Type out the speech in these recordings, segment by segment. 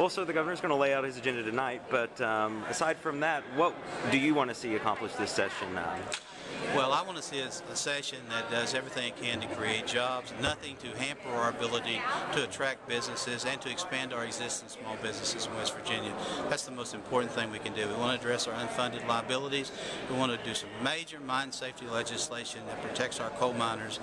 Well, so the governor's going to lay out his agenda tonight, but aside from that, what do you want to see accomplished this session? Well, I want to see a session that does everything it can to create jobs, nothing to hamper our ability to attract businesses and to expand our existing small businesses in West Virginia. That's the most important thing we can do. We want to address our unfunded liabilities. We want to do some major mine safety legislation that protects our coal miners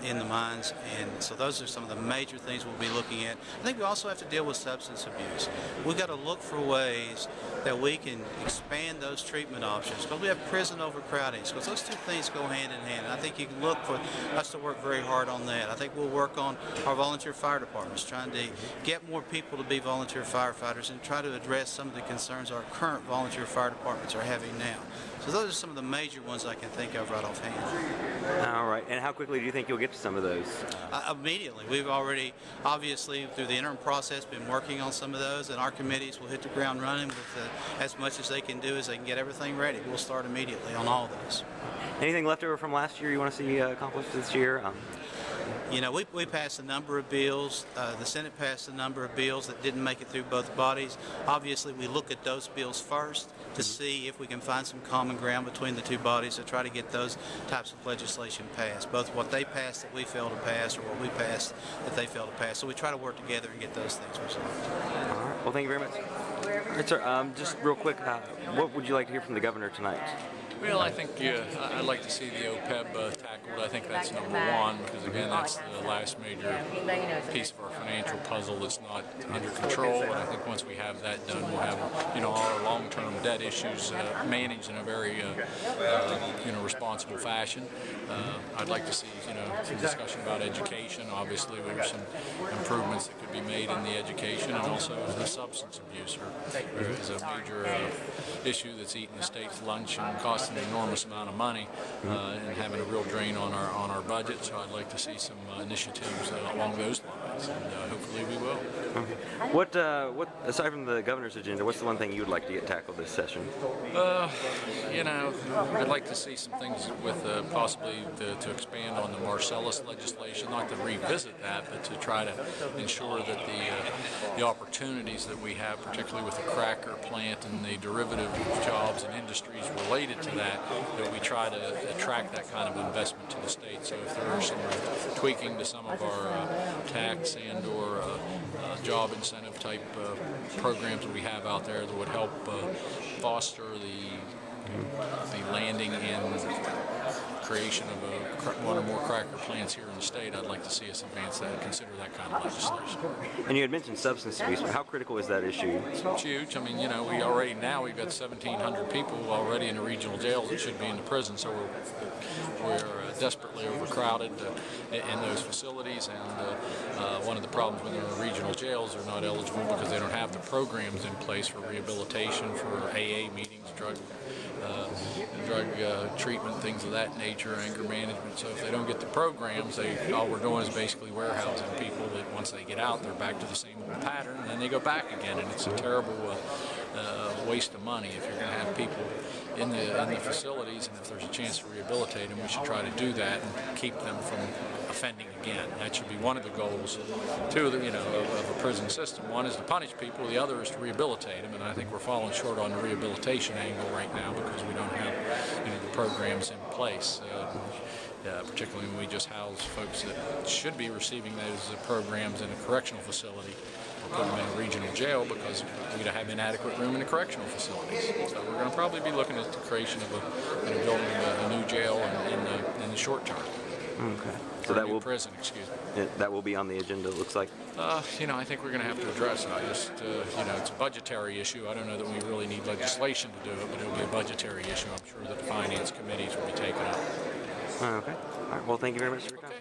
in the mines, and so those are some of the major things we'll be looking at. I think we also have to deal with substance abuse. We've got to look for ways that we can expand those treatment options, because we have prison overcrowding, because those two things go hand in hand. And I think you can look for us to work very hard on that. I think we'll work on our volunteer fire departments, trying to get more people to be volunteer firefighters and try to address some of the concerns our current volunteer fire departments are having now. So those are some of the major ones I can think of right offhand. All right. And how quickly do you think you'll get to some of those? Immediately. We've already, obviously, through the interim process, been working on some of those, and our committees will hit the ground running with as much as they can do as they can get everything ready. We'll start immediately on all those. Anything left over from last year you want to see accomplished this year? You know, we passed a number of bills. The Senate passed a number of bills that didn't make it through both bodies. Obviously, we look at those bills first to see if we can find some common ground between the two bodies to try to get those types of legislation passed, both what they passed that we failed to pass or what we passed that they failed to pass. So we try to work together and get those things resolved. All right. Well, thank you very much. All right, sir. Just real quick, what would you like to hear from the governor tonight? Well, I think I'd like to see the OPEB tackled. I think that's number one, because again, that's the last major piece of our financial puzzle that's not under control. And I think once we have that done, we'll have our long-term debt issues managed in a very responsible fashion. I'd like to see some discussion about education. Obviously, there's some improvements that could be made in the education, and also the substance abuse is a major issue that's eating the state's lunch and costing an enormous amount of money and having a real drain on our budget. So I'd like to see some initiatives along those lines, and hopefully we will. Okay. What aside from the governor's agenda, what's the one thing you'd like to get tackled this session? I'd like to see some things with possibly to expand on the Marcellus legislation, not to revisit that, but to try to ensure that the opportunities that we have, particularly with the cracker plant and the derivative jobs and industries related to that we try to attract that kind of investment to the state. So if there are some tweaking to some of our tax and or job incentive type programs that we have out there that would help foster the landing and creation of one or more cracker plants here in the state, I'd like to see us advance that and consider that kind of legislation. And you had mentioned substance abuse, but how critical is that issue? It's huge. I mean, we've got 1,700 people already in the regional jails that should be in the prison, so we're desperately overcrowded in those facilities, and one of the problems when they're in regional jails, they're not eligible because they don't have the programs in place for rehabilitation, for AA meetings, drug treatment, things of that nature, anger management. So if they don't get the programs, all we're doing is basically warehousing people that once they get out, they're back to the same old pattern, and then they go back again, and it's a terrible waste of money. If you're going to have people in the facilities, and if there's a chance to rehabilitate them, we should try to do that and keep them from offending again. That should be one of the goals, too, of a prison system. One is to punish people, the other is to rehabilitate them, and I think we're falling short on the rehabilitation angle right now because we don't have the programs in place. Particularly when we just house folks that should be receiving those programs in a correctional facility, or put them in a regional jail because we don't have inadequate room in the correctional facilities. So we're going to probably be looking at the creation of building a new jail in the short term. Okay. So that will prison, excuse me. That will be on the agenda. It looks like. I think we're going to have to address it. It's a budgetary issue. I don't know that we really need legislation to do it, but it'll be a budgetary issue. I'm sure that the finance committees will be taking up. Okay. All right. Well, thank you very much for your time.